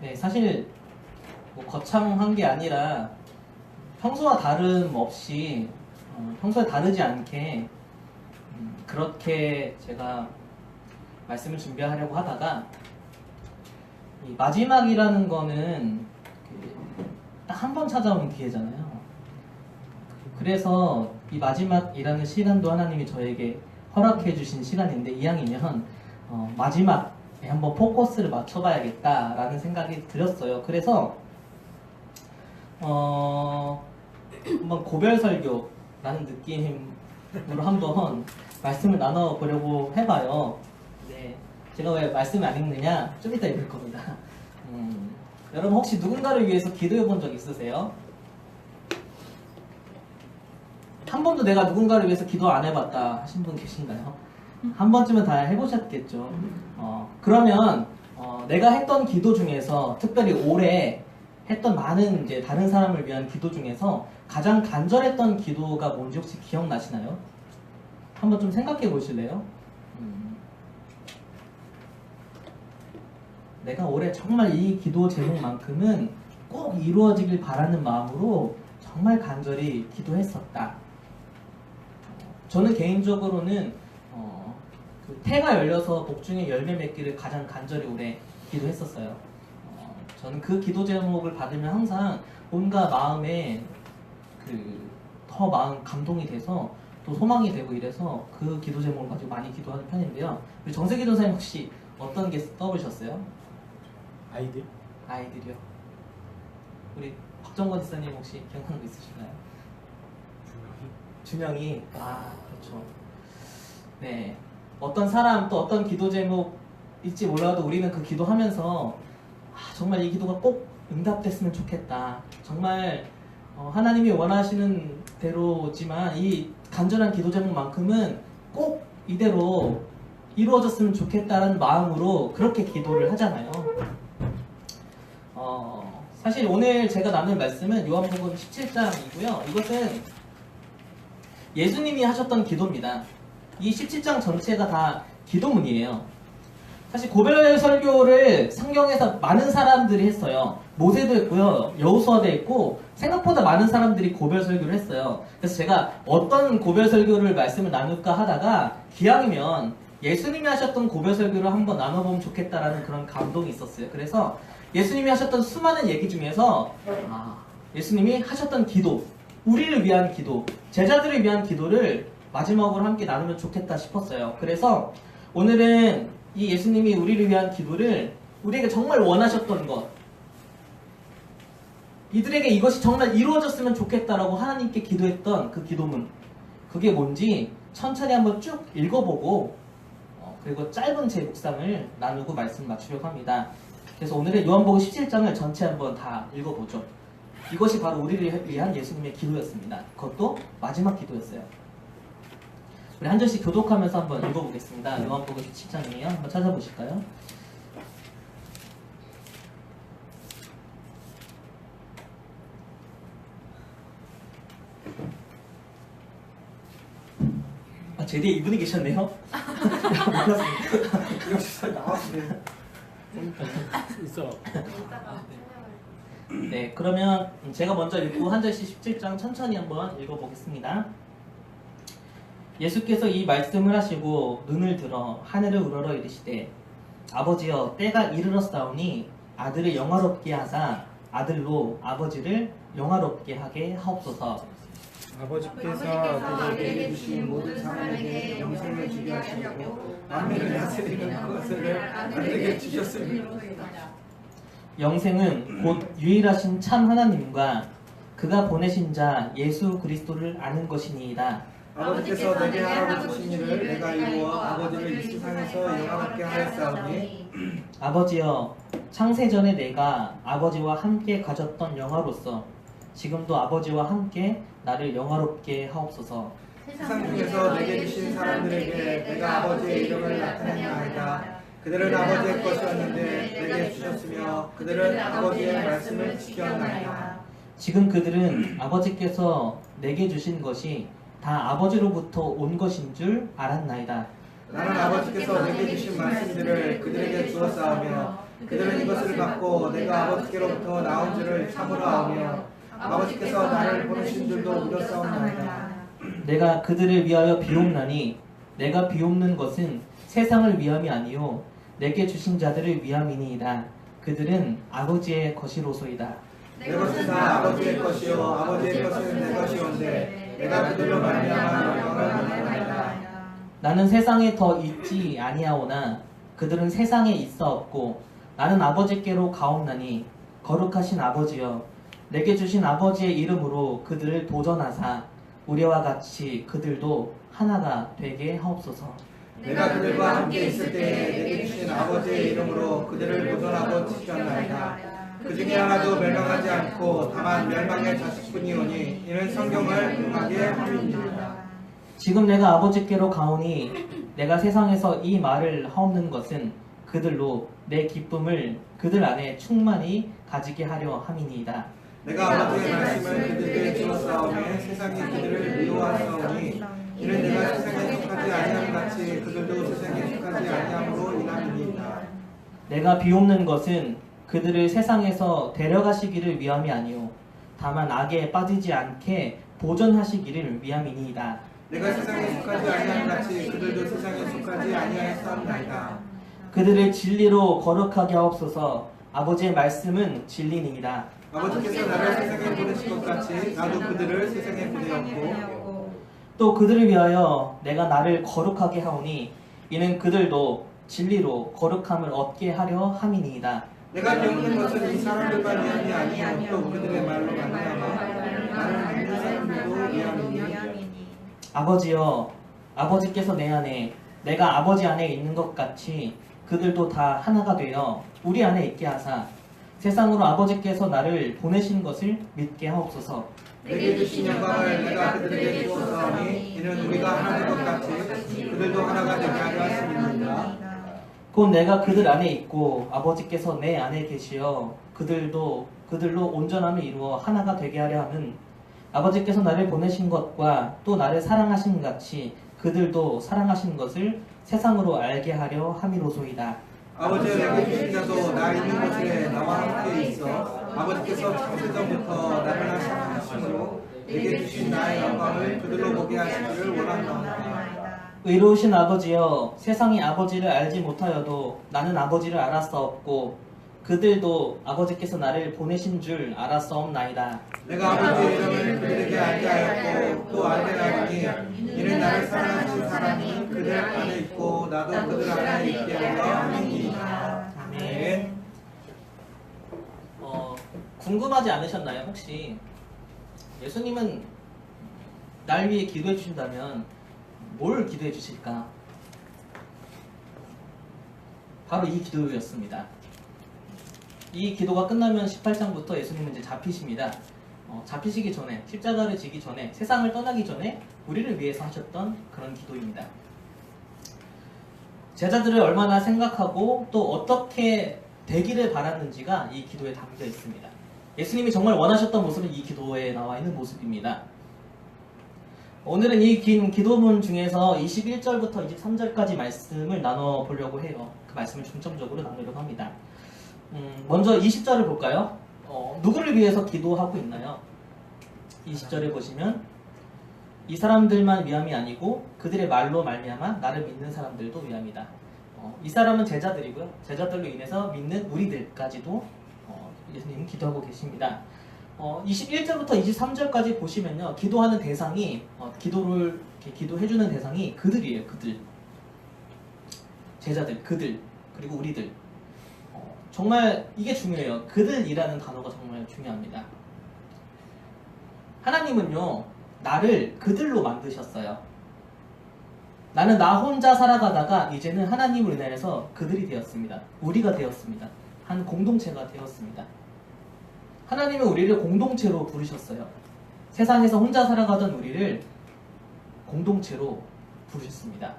네, 사실 뭐 거창한 게 아니라 평소와 다름없이 평소에 다르지 않게 그렇게 제가 말씀을 준비하려고 하다가 이 마지막이라는 거는 딱 한 번 찾아오는 기회잖아요. 그래서 이 마지막이라는 시간도 하나님이 저에게 허락해 주신 시간인데 이왕이면 마지막에 한번 포커스를 맞춰봐야겠다라는 생각이 들었어요. 그래서 한번 고별 설교라는 느낌으로 한번 말씀을 나눠보려고 해봐요. 네, 제가 왜 말씀을 안 읽느냐? 좀 이따 읽을 겁니다. 여러분 혹시 누군가를 위해서 기도해 본 적 있으세요? 한 번도 내가 누군가를 위해서 기도 안 해봤다 하신 분 계신가요? 한 번쯤은 다 해보셨겠죠. 그러면 내가 했던 기도 중에서 특별히 올해 했던 많은 이제 다른 사람을 위한 기도 중에서 가장 간절했던 기도가 뭔지 혹시 기억나시나요? 한번 좀 생각해 보실래요? 내가 올해 정말 이 기도 제목만큼은 꼭 이루어지길 바라는 마음으로 정말 간절히 기도했었다. 저는 개인적으로는 그 태가 열려서 복중에 열매 맺기를 가장 간절히 올해 기도했었어요. 저는 그 기도 제목을 받으면 항상 뭔가 마음에 더 마음 감동이 돼서 또 소망이 되고 이래서 그 기도 제목을 가지고 많이 기도하는 편인데요. 우리 정세기 전사님 혹시 어떤 게 떠오르셨어요? 아이들? 아이들이요. 우리 박정건 지사님 혹시 기억나는 거 있으신가요? 준영이. 아, 그렇죠. 네. 어떤 사람 또 어떤 기도 제목일지 몰라도 우리는 그 기도하면서 정말 이 기도가 꼭 응답됐으면 좋겠다. 정말 하나님이 원하시는 대로지만 이 간절한 기도 제목만큼은 꼭 이대로 이루어졌으면 좋겠다는 마음으로 그렇게 기도를 하잖아요. 사실 오늘 제가 나눌 말씀은 요한복음 17장이고요. 이것은 예수님이 하셨던 기도입니다. 이 17장 전체가 다 기도문이에요. 사실 고별 설교를 성경에서 많은 사람들이 했어요. 모세도 했고요, 여호수아도 했고, 생각보다 많은 사람들이 고별 설교를 했어요. 그래서 제가 어떤 고별 설교를 말씀을 나눌까 하다가 기왕이면 예수님이 하셨던 고별 설교를 한번 나눠보면 좋겠다라는 그런 감동이 있었어요. 그래서 예수님이 하셨던 수많은 얘기 중에서 예수님이 하셨던 기도, 우리를 위한 기도, 제자들을 위한 기도를 마지막으로 함께 나누면 좋겠다 싶었어요. 그래서 오늘은 이 예수님이 우리를 위한 기도를 우리에게 정말 원하셨던 것, 이들에게 이것이 정말 이루어졌으면 좋겠다라고 하나님께 기도했던 그 기도문, 그게 뭔지 천천히 한번 쭉 읽어보고 그리고 짧은 제 묵상을 나누고 말씀 맞추려고 합니다. 그래서 오늘은 요한복음 17장을 전체 한번 다 읽어보죠. 이것이 바로 우리를 위한 예수님의 기도였습니다. 그것도 마지막 기도였어요. 우리 한 절씩 교독하면서 한번 읽어보겠습니다. 요한복음 17장이에요. 한번 찾아보실까요? 제 뒤에 이분이 계셨네요. 몰랐습니다. 역시 나왔네. 있어. 네, 그러면 제가 먼저 읽고 한 절씩 17장 천천히 한번 읽어보겠습니다. 예수께서 이 말씀을 하시고 눈을 들어 하늘을 우러러 이르시되 아버지여 때가 이르렀사오니 아들을 영화롭게 하사 아들로 아버지를 영화롭게 하게 하옵소서. 아버지께서 내게 주신 모든 사람에게 영생을 주게 하시고 만민을 다스리는 것을 아들에게 주셨습니다. 영생은 곧 유일하신 참 하나님과 그가 보내신 자 예수 그리스도를 아는 것이니이다. 아버지께서 내게 하라고 주신 일을 내가 이루어 아버지를 이 세상에서 영화롭게 하였사오니 아버지여 창세전에 내가 아버지와 함께 가졌던 영화로서 지금도 아버지와 함께 나를 영화롭게 하옵소서. 세상 중에서 내게 주신 사람들에게 내가 아버지의 이름을 나타내나이다. 그들은 아버지의 것이었는데 내게 주셨으며 그들은 아버지의 말씀을 지켰나이다. 지금 그들은 아버지께서 내게 주신 것이 다 아버지로부터 온 것인 줄 알았나이다. 나는 아버지께서 내게 주신 말씀들을 그들에게 주었사오며 그들은 이것을 받고 내가 아버지께로부터 나온 줄을 참으로 아오며 아버지께서 나를 보내신 줄도 믿었사옵나이다. 내가 그들을 위하여 비옵나니 내가 비옵는 것은 세상을 위함이 아니요 내게 주신 자들을 위함이니이다. 그들은 아버지의 것이로소이다. 내 것은 다 아버지의 것이요 아버지의 것은 내 것이온데 내가 그들로 말미암아 영광을 받나이다. 나는 세상에 더 있지 아니하오나 그들은 세상에 있사옵고 나는 아버지께로 가옵나니 거룩하신 아버지여 내게 주신 아버지의 이름으로 그들을 도전하사 우리와 같이 그들도 하나가 되게 하옵소서. 내가 그들과 함께 있을 때에 내게 주신 아버지의 이름으로 그들을 도전하고 지켰나이다. 그 중에 하나도 멸망하지 않고 다만 멸망의 자식뿐이오니 이는 성경을 응하게 함입니다. 지금 내가 아버지께로 가오니 내가 세상에서 이 말을 하옵는 것은 그들로 내 기쁨을 그들 안에 충만히 가지게 하려 함이니이다. 내가 아버지의 말씀을 그들에게 주었사오매 세상이 그들을 미워하사오니 이는 내가 세상에 속하지 아니함 같이 그들도 세상에 속하지 아니함으로 인함이니이다. 내가 비옵는 것은 그들을 세상에서 데려가시기를 위함이 아니요 다만 악에 빠지지 않게 보존하시기를 위함이니이다. 내가 세상에 속하지 아니함 같이 그들도 세상에 속하지 아니하였사옵나이다. 그들을 진리로 거룩하게 하옵소서. 아버지의 말씀은 진리니이다. 아버지께서 나를 세상에 보내신 것 같이 나도 그들을 세상에 보내었고 또 그들을 위하여 내가 나를 거룩하게 하오니 이는 그들도 진리로 거룩함을 얻게 하려 함이니이다. 내가 배우는 것은 이 사람들과 미함이 아니요 또 그들의 말로 말미암아 나를 믿는 사람들도 미함이니. 아버지여 아버지께서 내 안에 내가 아버지 안에 있는 것 같이 그들도 다 하나가 되어 우리 안에 있게 하사 세상으로 아버지께서 나를 보내신 것을 믿게 하옵소서. 내게 주신 영광을 내가 그들에게 주었사오니 이는 우리가 하나 된 것 같이 그들도 하나가 되게 하려 하심이니이다. 곧 내가 그들 안에 있고 아버지께서 내 안에 계시어 그들로 온전함을 이루어 하나가 되게 하려 함은 아버지께서 나를 보내신 것과 또 나를 사랑하신 같이 그들도 사랑하신 것을 세상으로 알게 하려 함이로소이다. 아버지여 내게 주신 자도 나 있는 곳에 나와 함께 있어 아버지께서 창세전부터 나를 사랑하심으로 내게 주신 나의 영광을 그들로 보게 하시기를 원하노라. 의로우신 아버지여 세상이 아버지를 알지 못하여도 나는 아버지를 알았사옵고 그들도 아버지께서 나를 보내신 줄 알았사옵나이다. 내가 아버지의 이름을 그들에게 알게 하였고 또 알게 하였니 이는 나를 사랑하신 사람이 그들 안에 있고 나도 그들 안에 있게 하려 함이니이다. 아멘. 궁금하지 않으셨나요? 혹시 예수님은 날 위해 기도해 주신다면 뭘 기도해 주실까? 바로 이 기도였습니다. 이 기도가 끝나면 18장부터 예수님은 이제 잡히십니다. 잡히시기 전에, 십자가를 지기 전에, 세상을 떠나기 전에 우리를 위해서 하셨던 그런 기도입니다. 제자들을 얼마나 생각하고 또 어떻게 되기를 바랐는지가 이 기도에 담겨 있습니다. 예수님이 정말 원하셨던 모습은 이 기도에 나와 있는 모습입니다. 오늘은 이 긴 기도문 중에서 21절부터 23절까지 말씀을 나눠보려고 해요. 그 말씀을 중점적으로 나누려고 합니다. 먼저 20절을 볼까요? 누구를 위해서 기도하고 있나요? 20절에 보시면 이 사람들만 위함이 아니고 그들의 말로 말미암아 나를 믿는 사람들도 위함이다. 이 사람은 제자들이고요. 제자들로 인해서 믿는 우리들까지도 예수님은 기도하고 계십니다. 21절부터 23절까지 보시면요. 기도하는 대상이 기도해주는 대상이 그들이에요. 그들. 제자들, 그들, 그리고 우리들. 정말 이게 중요해요. 그들이라는 단어가 정말 중요합니다. 하나님은요, 나를 그들로 만드셨어요. 나는 나 혼자 살아가다가 이제는 하나님을 인하여서 그들이 되었습니다. 우리가 되었습니다. 한 공동체가 되었습니다. 하나님은 우리를 공동체로 부르셨어요. 세상에서 혼자 살아가던 우리를 공동체로 부르셨습니다.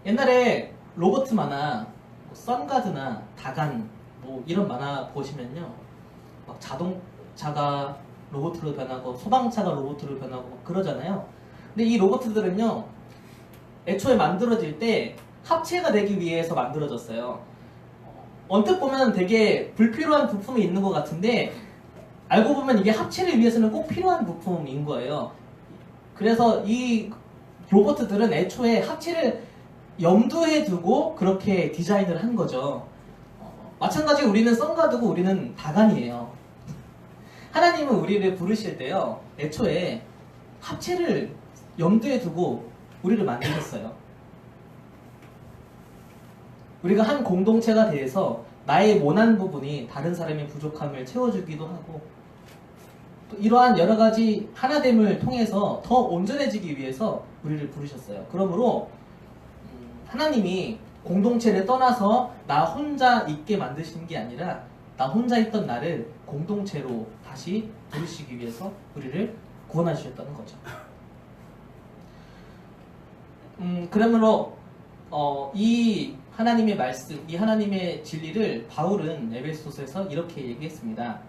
옛날에 로버트 만화, 선가드나 다간 이런 만화 보시면요, 막 자동차가 로봇으로 변하고 소방차가 로봇으로 변하고 막 그러잖아요. 근데 이 로봇들은요, 애초에 만들어질 때 합체가 되기 위해서 만들어졌어요. 언뜻 보면 되게 불필요한 부품이 있는 것 같은데 알고 보면 이게 합체를 위해서는 꼭 필요한 부품인 거예요. 그래서 이 로봇들은 애초에 합체를 염두에 두고 그렇게 디자인을 한 거죠. 마찬가지로 우리는 썬가드고 우리는 다간이에요. 하나님은 우리를 부르실 때요, 애초에 합체를 염두에 두고 우리를 만드셨어요. 우리가 한 공동체가 돼서 나의 모난 부분이 다른 사람의 부족함을 채워주기도 하고, 또 이러한 여러 가지 하나됨을 통해서 더 온전해지기 위해서 우리를 부르셨어요. 그러므로 하나님이 공동체를 떠나서 나 혼자 있게 만드신 게 아니라 나 혼자 있던 나를 공동체로 다시 부르시기 위해서 우리를 구원하셨다는 거죠. 그러므로 이 하나님의 말씀, 이 하나님의 진리를 바울은 에베소서에서 이렇게 얘기했습니다.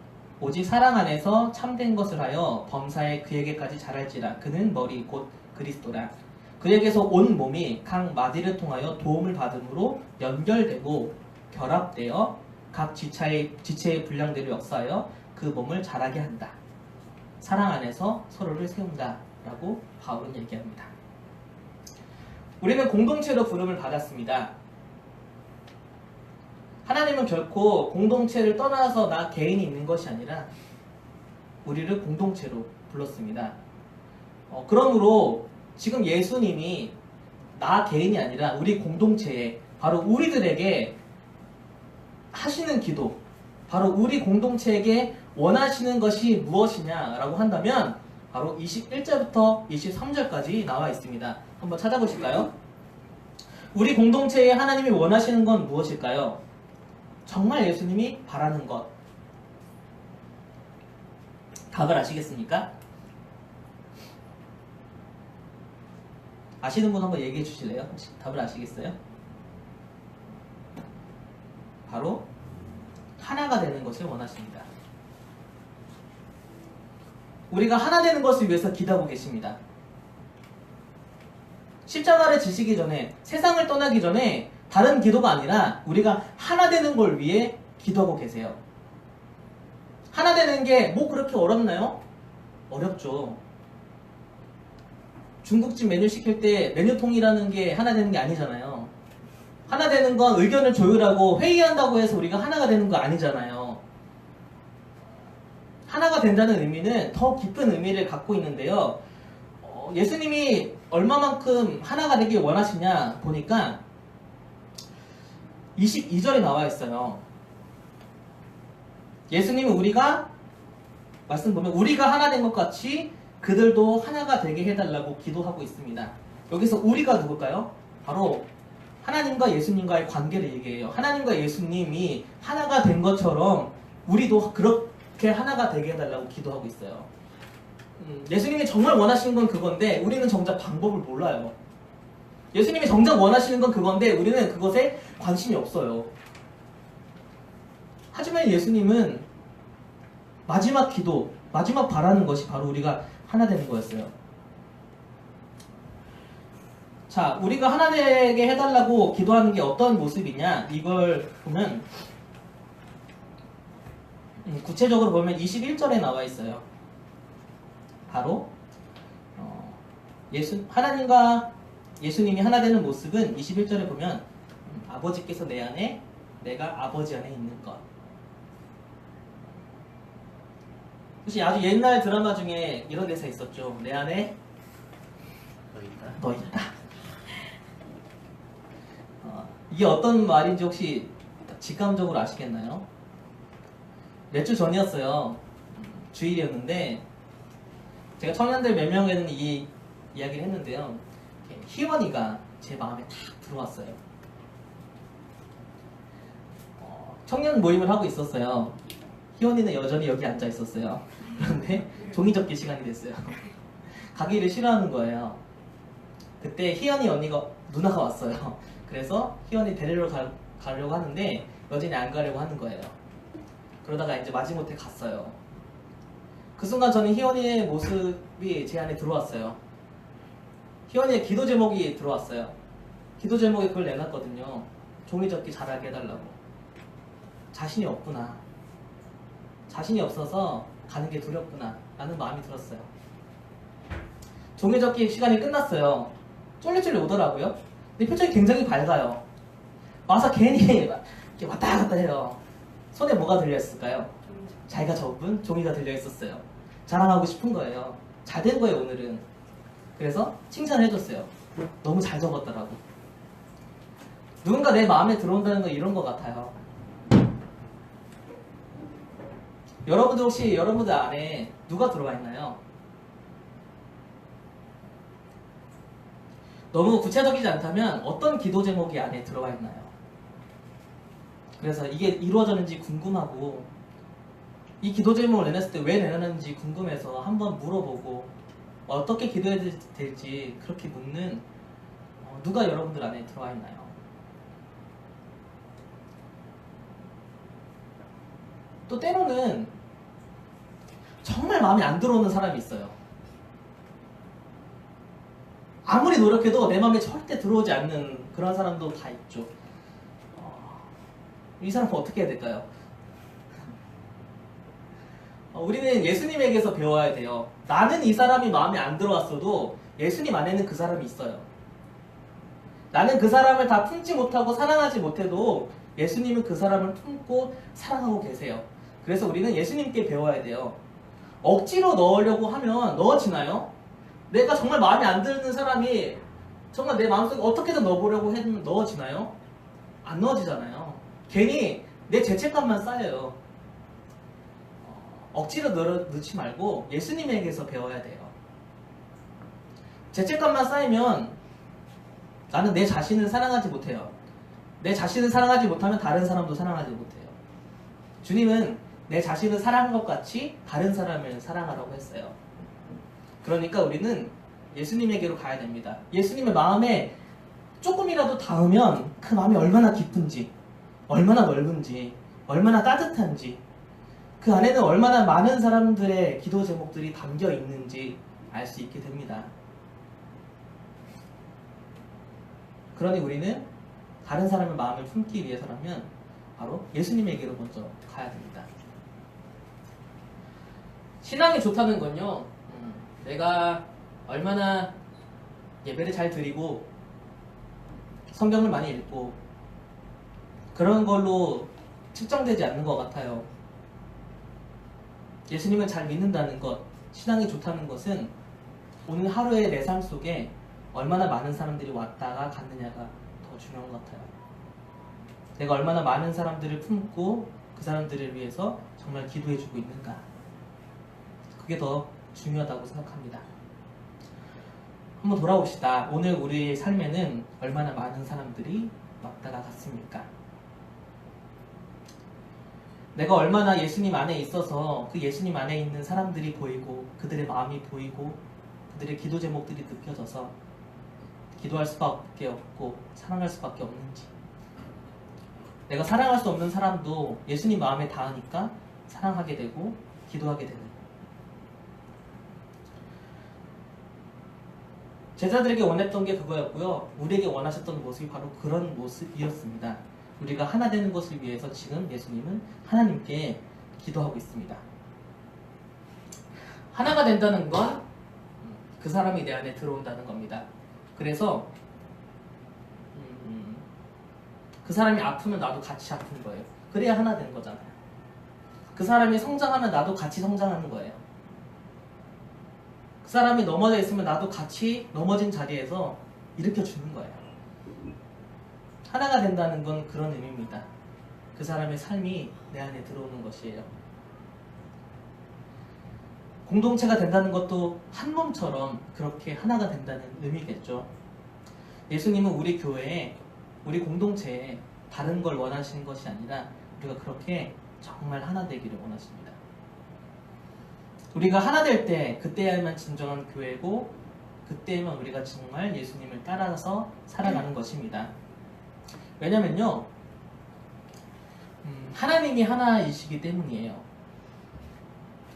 오직 사랑 안에서 참된 것을 하여 범사에 그에게까지 자랄지라. 그는 머리 곧 그리스도라. 그에게서 온 몸이 각 마디를 통하여 도움을 받음으로 연결되고 결합되어 각 지체의 분량대로 역사하여 그 몸을 자라게 한다. 사랑 안에서 서로를 세운다. 라고 바울은 얘기합니다. 우리는 공동체로 부름을 받았습니다. 하나님은 결코 공동체를 떠나서 나 개인이 있는 것이 아니라 우리를 공동체로 불렀습니다. 그러므로 지금 예수님이 나 개인이 아니라 우리 공동체에, 바로 우리들에게 하시는 기도, 바로 우리 공동체에게 원하시는 것이 무엇이냐라고 한다면 바로 21절부터 23절까지 나와 있습니다. 한번 찾아보실까요? 우리 공동체에 하나님이 원하시는 건 무엇일까요? 정말 예수님이 바라는 것. 답을 아시겠습니까? 아시는 분 한번 얘기해 주실래요? 혹시 답을 아시겠어요? 바로 하나가 되는 것을 원하십니다. 우리가 하나 되는 것을 위해서 기도하고 계십니다. 십자가를 지시기 전에, 세상을 떠나기 전에 다른 기도가 아니라 우리가 하나 되는 걸 위해 기도하고 계세요. 하나 되는 게 뭐 그렇게 어렵나요? 어렵죠. 중국집 메뉴 시킬 때 메뉴통이라는 게 하나 되는 게 아니잖아요. 하나 되는 건 의견을 조율하고 회의한다고 해서 우리가 하나가 되는 거 아니잖아요. 하나가 된다는 의미는 더 깊은 의미를 갖고 있는데요. 예수님이 얼마만큼 하나가 되길 원하시냐 보니까 22절에 나와 있어요. 예수님은 우리가, 말씀 보면 우리가 하나 된 것 같이 그들도 하나가 되게 해달라고 기도하고 있습니다. 여기서 우리가 누굴까요? 바로 하나님과 예수님과의 관계를 얘기해요. 하나님과 예수님이 하나가 된 것처럼 우리도 그렇게 하나가 되게 해달라고 기도하고 있어요. 예수님이 정말 원하시는 건 그건데 우리는 정작 방법을 몰라요. 예수님이 정작 원하시는 건 그건데 우리는 그것에 관심이 없어요. 하지만 예수님은 마지막 기도, 마지막 바라는 것이 바로 우리가 하나 되는 거였어요. 자, 우리가 하나 되게 해달라고 기도하는 게 어떤 모습이냐, 이걸 보면 구체적으로 보면 21절에 나와 있어요. 바로 하나님과 예수님이 하나 되는 모습은 21절에 보면 아버지께서 내 안에, 내가 아버지 안에 있는 것. 혹시 아주 옛날 드라마 중에 이런 대사 있었죠. 내 안에 너 있다. 이게 어떤 말인지 혹시 직감적으로 아시겠나요? 몇 주 전이었어요. 주일이었는데 제가 청년들 몇 명에는 이 이야기를 했는데요. 희원이가 제 마음에 탁 들어왔어요. 청년 모임을 하고 있었어요. 희원이는 여전히 여기 앉아 있었어요. 그런데 종이 접기 시간이 됐어요. 가기를 싫어하는 거예요. 그때 희연이 누나가 왔어요. 그래서 희연이 데리러 가려고 하는데 여전히 안 가려고 하는 거예요. 그러다가 이제 마지못해 갔어요. 그 순간 저는 희연이의 모습이 제 안에 들어왔어요. 희연이의 기도 제목이 들어왔어요. 기도 제목에 그걸 내놨거든요. 종이 접기 잘하게 해달라고. 자신이 없구나. 자신이 없어서 가는 게 두렵구나 라는 마음이 들었어요. 종이 접기 시간이 끝났어요. 쫄래쫄래 오더라고요. 근데 표정이 굉장히 밝아요. 와서 괜히 이렇게 왔다 갔다 해요. 손에 뭐가 들려있을까요? 자기가 접은 종이가 들려있었어요. 자랑하고 싶은 거예요. 잘 된 거예요 오늘은. 그래서 칭찬해줬어요. 너무 잘 접었더라고. 누군가 내 마음에 들어온다는 건 이런 것 같아요. 여러분들 혹시 여러분들 안에 누가 들어와 있나요? 너무 구체적이지 않다면 어떤 기도 제목이 안에 들어가 있나요? 그래서 이게 이루어졌는지 궁금하고 이 기도 제목을 내놨을 때 왜 내놨는지 궁금해서 한번 물어보고 어떻게 기도해야 될지 그렇게 묻는 누가 여러분들 안에 들어와 있나요? 또 때로는 정말 마음에 안 들어오는 사람이 있어요. 아무리 노력해도 내 마음에 절대 들어오지 않는 그런 사람도 다 있죠. 이 사람은 어떻게 해야 될까요? 우리는 예수님에게서 배워야 돼요. 나는 이 사람이 마음에 안 들어왔어도 예수님 안에는 그 사람이 있어요. 나는 그 사람을 다 품지 못하고 사랑하지 못해도 예수님은 그 사람을 품고 사랑하고 계세요. 그래서 우리는 예수님께 배워야 돼요. 억지로 넣으려고 하면 넣어지나요? 내가 정말 마음에 안 드는 사람이 정말 내 마음속에 어떻게든 넣어보려고 해도 넣어지나요? 안 넣어지잖아요. 괜히 내 죄책감만 쌓여요. 억지로 넣지 말고 예수님에게서 배워야 돼요. 죄책감만 쌓이면 나는 내 자신을 사랑하지 못해요. 내 자신을 사랑하지 못하면 다른 사람도 사랑하지 못해요. 주님은 내 자신을 사랑한 것 같이 다른 사람을 사랑하라고 했어요. 그러니까 우리는 예수님에게로 가야 됩니다. 예수님의 마음에 조금이라도 닿으면 그 마음이 얼마나 깊은지, 얼마나 넓은지, 얼마나 따뜻한지, 그 안에는 얼마나 많은 사람들의 기도 제목들이 담겨 있는지 알 수 있게 됩니다. 그러니 우리는 다른 사람의 마음을 품기 위해서라면 바로 예수님에게로 먼저 가야 됩니다. 신앙이 좋다는 건요, 내가 얼마나 예배를 잘 드리고 성경을 많이 읽고 그런 걸로 측정되지 않는 것 같아요. 예수님을 잘 믿는다는 것, 신앙이 좋다는 것은 오늘 하루의 내 삶 속에 얼마나 많은 사람들이 왔다가 갔느냐가 더 중요한 것 같아요. 내가 얼마나 많은 사람들을 품고 그 사람들을 위해서 정말 기도해주고 있는가, 그게 더 중요하다고 생각합니다. 한번 돌아봅시다. 오늘 우리의 삶에는 얼마나 많은 사람들이 왔다가 갔습니까? 내가 얼마나 예수님 안에 있어서 그 예수님 안에 있는 사람들이 보이고 그들의 마음이 보이고 그들의 기도 제목들이 느껴져서 기도할 수밖에 없고 사랑할 수밖에 없는지, 내가 사랑할 수 없는 사람도 예수님 마음에 닿으니까 사랑하게 되고 기도하게 되는, 제자들에게 원했던 게 그거였고요. 우리에게 원하셨던 모습이 바로 그런 모습이었습니다. 우리가 하나 되는 것을 위해서 지금 예수님은 하나님께 기도하고 있습니다. 하나가 된다는 건 그 사람이 내 안에 들어온다는 겁니다. 그래서 그 사람이 아프면 나도 같이 아픈 거예요. 그래야 하나 되는 거잖아요. 그 사람이 성장하면 나도 같이 성장하는 거예요. 그 사람이 넘어져 있으면 나도 같이 넘어진 자리에서 일으켜주는 거예요. 하나가 된다는 건 그런 의미입니다. 그 사람의 삶이 내 안에 들어오는 것이에요. 공동체가 된다는 것도 한 몸처럼 그렇게 하나가 된다는 의미겠죠. 예수님은 우리 교회에, 우리 공동체에 다른 걸 원하시는 것이 아니라 우리가 그렇게 정말 하나 되기를 원하십니다. 우리가 하나 될 때, 그때야만 진정한 교회고 그때만 우리가 정말 예수님을 따라서 살아가는 것입니다. 왜냐면요, 하나님이 하나이시기 때문이에요.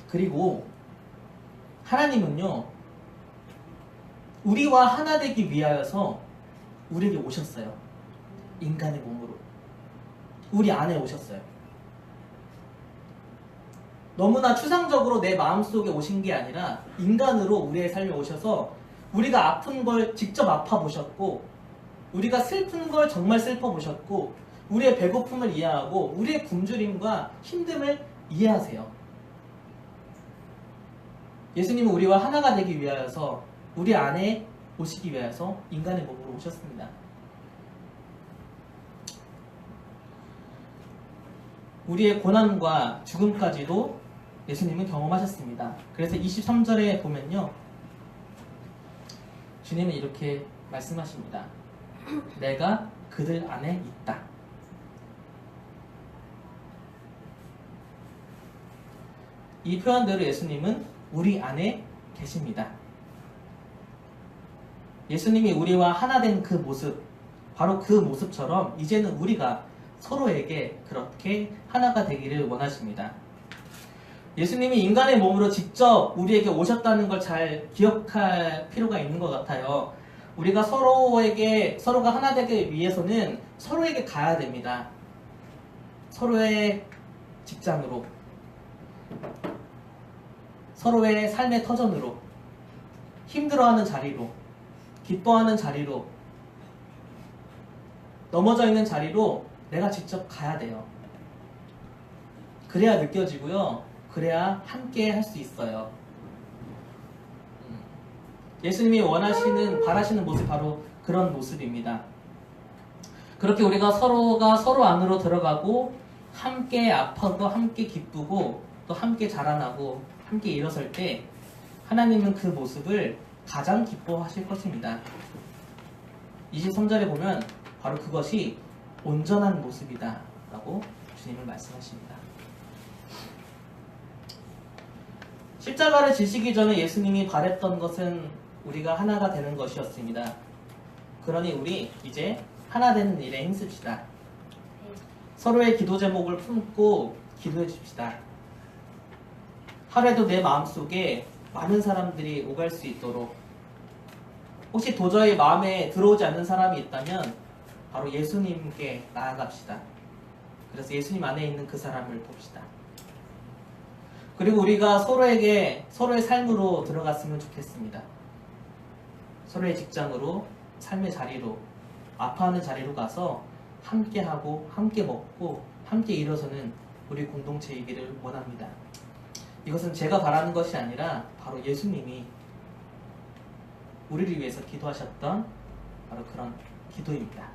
그리고 하나님은요, 우리와 하나 되기 위하여서 우리에게 오셨어요. 인간의 몸으로 우리 안에 오셨어요. 너무나 추상적으로 내 마음속에 오신 게 아니라 인간으로 우리의 삶에 오셔서 우리가 아픈 걸 직접 아파보셨고 우리가 슬픈 걸 정말 슬퍼보셨고 우리의 배고픔을 이해하고 우리의 굶주림과 힘듦을 이해하세요. 예수님은 우리와 하나가 되기 위하여서 우리 안에 오시기 위해서 인간의 몸으로 오셨습니다. 우리의 고난과 죽음까지도 예수님은 경험하셨습니다. 그래서 23절에 보면요. 주님은 이렇게 말씀하십니다. 내가 그들 안에 있다. 이 표현대로 예수님은 우리 안에 계십니다. 예수님이 우리와 하나 된 그 모습, 바로 그 모습처럼 이제는 우리가 서로에게 그렇게 하나가 되기를 원하십니다. 예수님이 인간의 몸으로 직접 우리에게 오셨다는 걸 잘 기억할 필요가 있는 것 같아요. 우리가 서로가 하나 되기 위해서는 서로에게 가야 됩니다. 서로의 직장으로, 서로의 삶의 터전으로, 힘들어하는 자리로, 기뻐하는 자리로, 넘어져 있는 자리로 내가 직접 가야 돼요. 그래야 느껴지고요. 그래야 함께 할 수 있어요. 예수님이 원하시는, 바라시는 모습이 바로 그런 모습입니다. 그렇게 우리가 서로가 서로 안으로 들어가고 함께 아파도 함께 기쁘고 또 함께 자라나고 함께 일어설 때 하나님은 그 모습을 가장 기뻐하실 것입니다. 23절에 보면 바로 그것이 온전한 모습이다 라고 주님은 말씀하십니다. 십자가를 지시기 전에 예수님이 바랬던 것은 우리가 하나가 되는 것이었습니다. 그러니 우리 이제 하나 되는 일에 힘씁시다. 서로의 기도 제목을 품고 기도해 줍시다. 하루에도 내 마음속에 많은 사람들이 오갈 수 있도록, 혹시 도저히 마음에 들어오지 않는 사람이 있다면 바로 예수님께 나아갑시다. 그래서 예수님 안에 있는 그 사람을 봅시다. 그리고 우리가 서로에게 서로의 삶으로 들어갔으면 좋겠습니다. 서로의 직장으로, 삶의 자리로, 아파하는 자리로 가서 함께하고 함께 먹고 함께 일어서는 우리 공동체이기를 원합니다. 이것은 제가 바라는 것이 아니라 바로 예수님이 우리를 위해서 기도하셨던 바로 그런 기도입니다.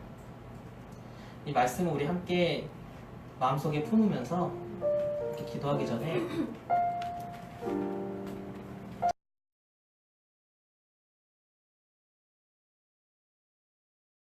이 말씀을 우리 함께 마음속에 품으면서 기도하기 전에